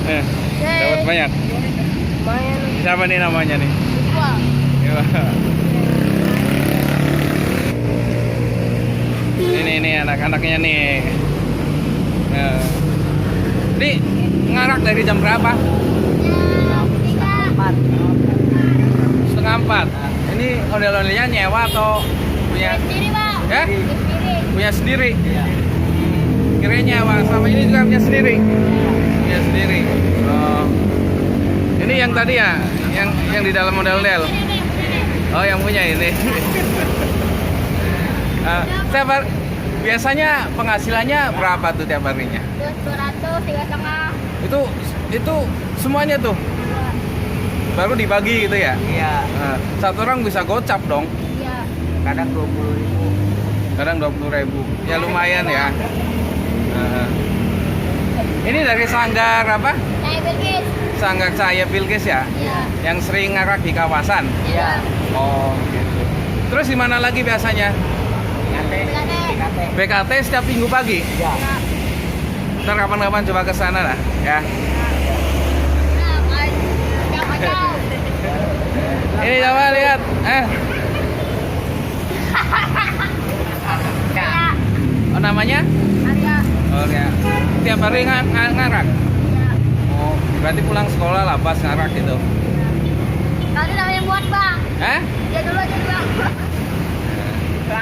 Dapat banyak. Lumayan. Siapa nih namanya nih? Wah. Ini anak-anaknya nih. Ini ngarak dari jam berapa? Setengah 4. Ini ondel-ondelnya nyewa atau punya? Sendiri, Pak. Ya? Sendiri. Punya sendiri. Kirain nyewa, sama ini juga punya sendiri. Punya sendiri. Oh. Ini yang tadi ya, yang di dalam ondel-ondel. Oh, yang punya ini. Biasanya penghasilannya berapa tuh tiap harinya? 200, 3,5. Itu semuanya tuh baru dibagi gitu ya? Iya, Satu orang bisa gocap dong. Iya. kadang 20.000. Kadang 20.000. Ya lumayan ya. Ini dari Sanggar apa? Saya Bilkis. Sanggar Cahaya Bilkis ya? Iya. Yang sering ngarak di kawasan. Iya. Oh gitu. Terus di mana lagi biasanya? BKT. BKT setiap minggu pagi. Iya. Ntar kapan-kapan coba ke sana lah ya. Nah, kan. Kacau. Ini coba lihat. Oh, namanya? Arya. Oh ya. Tiap hari ngarak. Iya. Oh, berarti pulang sekolah lah pas ngarak gitu. Tadi namanya buat, Bang. Dia dulu aja, Bang.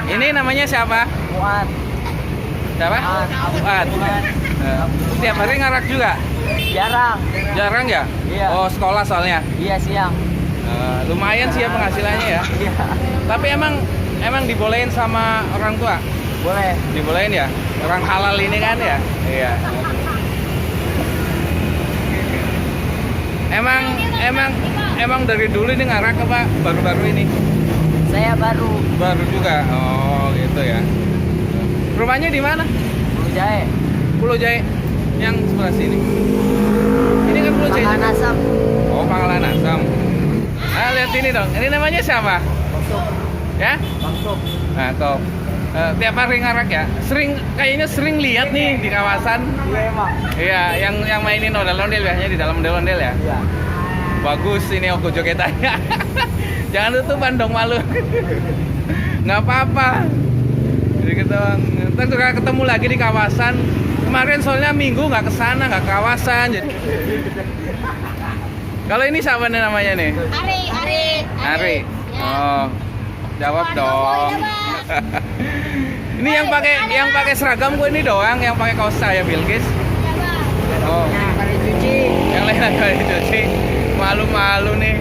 Ini namanya siapa? Muat. Siapa? Fuad. Tiap hari ngarak juga? Jarang. Jarang ya? Iya. Oh, sekolah soalnya. Iya, siang. Lumayan sih ya penghasilannya ya. Iya. Tapi emang dibolehin sama orang tua? Boleh. Dibolehin ya? Orang halal ini kan ya? Iya. Emang dari dulu ini ngarak apa baru-baru ini? Saya baru Baru juga. Oh, gitu ya. Rumahnya di mana? Pulau Jae. Pulau Jae yang sebelah sini. Ini kan Pulau Jae. Pangkalan Asam. Oh, Pangkalan Asam. Lihat ini dong. Ini namanya siapa? Mangsuk. Ya? Mangsuk. Nah, toh. Tiap hari ngarak ya. Kayaknya sering lihat nih di kawasan. Iya, emang. Iya, yang mainin ondel-ondel biasanya di dalam ondel-ondel ya. Iya. Bagus ini aku jogetannya. Jangan tutupan dong, malu. Nggak apa-apa. Jadi gitu. Ntar juga ketemu lagi di kawasan. Kemarin soalnya minggu nggak kesana, nggak kawasan. Jadi... Kalau ini siapa nih namanya nih? Ari. Oh, jawab dong. Ini yang pakai seragam gue ini doang, yang pakai kaos saya Bilkis. Oh, Nah, kali cuci. yang lain kali cuci. Malu-malu nih.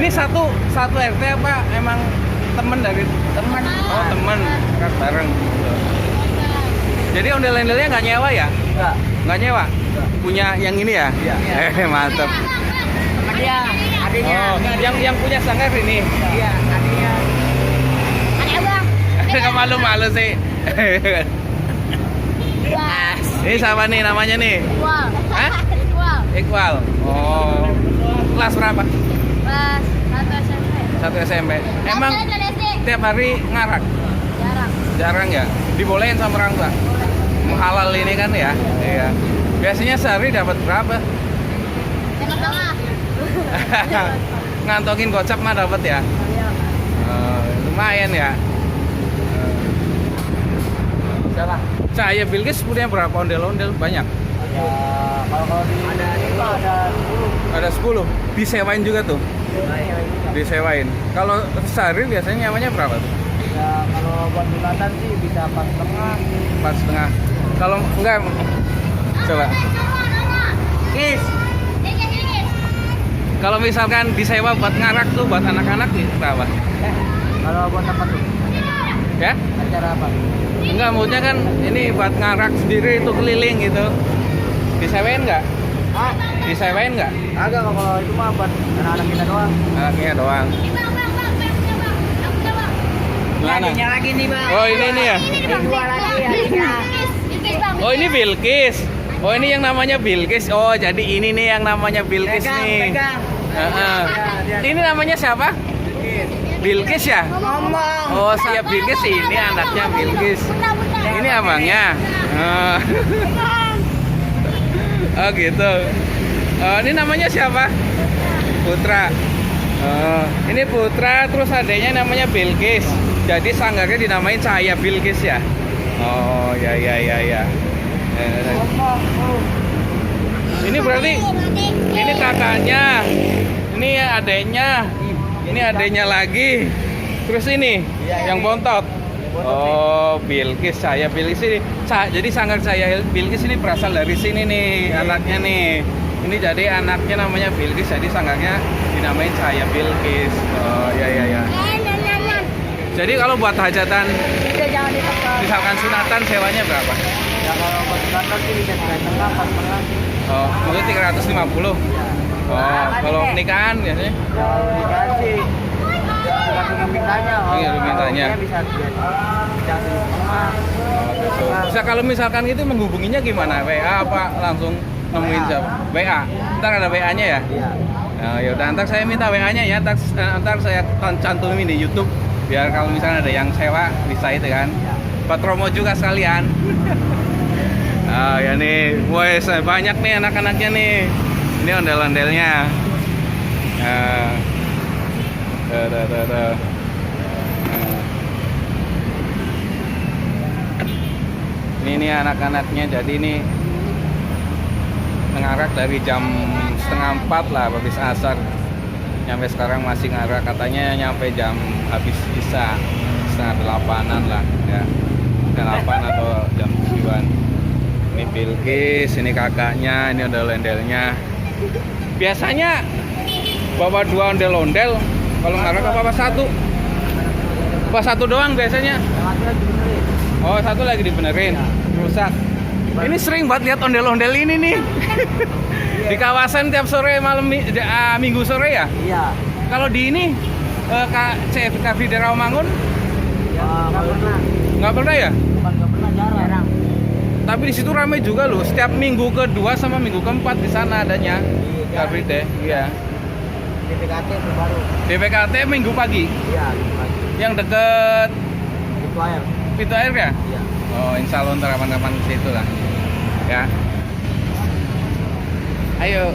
Ini satu RT apa emang temen dari Teman. Oh, temen ngarak bareng. Jadi ondel-ondelnya nggak nyewa ya? Enggak. Nggak nyewa? Punya yang ini ya? Iya. Mantap. Sama dia, adiknya. Oh, yang punya sanggar ini. Iya, adiknya. Ada, Bang. Nggak malu-malu sih. Wah. Ini siapa nih namanya nih? Iqbal. Hah? Iqbal. Iqbal. Oh, kelas berapa? Pas 1 SMP. 1 SMP. Emang Kelas 1 SD. tiap hari ngarak? Jarang. Jarang ya? Dibolehin sama orang tua? Halal ini kan ya? Iya. Biasanya sehari dapat berapa? Tengah-tengah. Ngantongin gocap mah dapat ya? Lumayan ya. Siapa? Cahaya Bilkis punya berapa ondel-ondel? Banyak. Ya, kalau di itu ada 10. Ada 10. Disewain juga tuh. Disewain. Kalau sehari biasanya nyamanya berapa tuh? Ya, kalau buat bulatan sih bisa 4,5. 4,5. Kalau enggak, coba. Kis. Kalau misalkan disewa buat ngarak tuh buat anak-anak nih berapa? Kalau buat apa tuh? Ya? Acara apa? Enggak, maksudnya kan ini buat ngarak sendiri itu keliling gitu. Disewain nggak? Ah, Disewain nggak? agak kalau itu mah buat anak-anak kita doang. Anaknya doang. Mana? Adiknya lagi nih, Bang. Oh, ini nih ya. Dua lagi adiknya. Oh, ini Bilkis. Oh, ini yang namanya Bilkis. Oh, jadi ini nih yang namanya Bilkis nih. Pegang. Heeh. Ini namanya siapa? Bilkis ya? Ngomong. Oh, saya Bilkis, ini anaknya Bilkis. Ini abangnya. Oh, oh gitu. Ini namanya siapa? Putra. Ini Putra, terus adanya namanya Bilkis. Jadi sanggarnya dinamain Cahaya Bilkis ya. Oh ya. Ini berarti ini kakaknya, ini adeknya, ini adeknya lagi. Terus ini yang bontot. Oh, Bilkis, Cahaya Bilkis ini. Jadi sanggar Cahaya Bilkis ini berasal dari sini nih, anaknya nih. Ini jadi anaknya namanya Bilkis, jadi sanggarnya dinamain Cahaya Bilkis. Oh, ya. Jadi kalau buat hajatan, Jangan ditekan. misalkan sunatan sewanya berapa? Ya kalau buat kantor sih bisa 3,5 Oh, maksudnya 350. Oh, kalau nikahan biasanya? ya kalau nikahan sih tergantung mintanya. Iya, mintanya. Bisa 3,5. Oh, gitu. Bisa kalau misalkan itu menghubunginya gimana? WA apa langsung nemuin siapa? WA. Ntar ada WA-nya ya? Iya. Nah, ya udah ntar saya minta WA-nya ya, ntar saya cantumin di YouTube biar kalau misalnya ada yang sewa bisa itu kan. Buat promo juga sekalian. Ah ya nih, wes banyak nih anak-anaknya nih. Ini ondel-ondelnya. Nah, tuh. Ini anak-anaknya, jadi ini mengarak dari jam 3:30 lah habis asar, nyampe sekarang masih ngarak, katanya nyampe jam habis isya 7:30-an lah ya, 8 atau jam 7-an. Ini Bilkis, ini kakaknya, ini ondel-ondelnya. Biasanya bawa 2 ondel-ondel kalau ngarak, apa satu? Apa satu doang biasanya? Oh, satu lagi dibenerin, rusak. Ini sering banget lihat ondel-ondel ini nih. Di kawasan tiap sore malam minggu sore ya. Iya. Kalau di ini CFKB di Rawamangun Nggak pernah. nggak pernah ya? Bukan nggak pernah, jarang. Tapi di situ ramai juga loh. Setiap minggu kedua sama minggu keempat di sana adanya. Iya. Kabrit deh, iya. Di PKT baru. DPKT minggu pagi. Iya, pagi. Yang deket Itu air. pintu air ya? Iya. Oh, insya Allah ntar kapan-kapan ke situ lah. Ya. Ayo.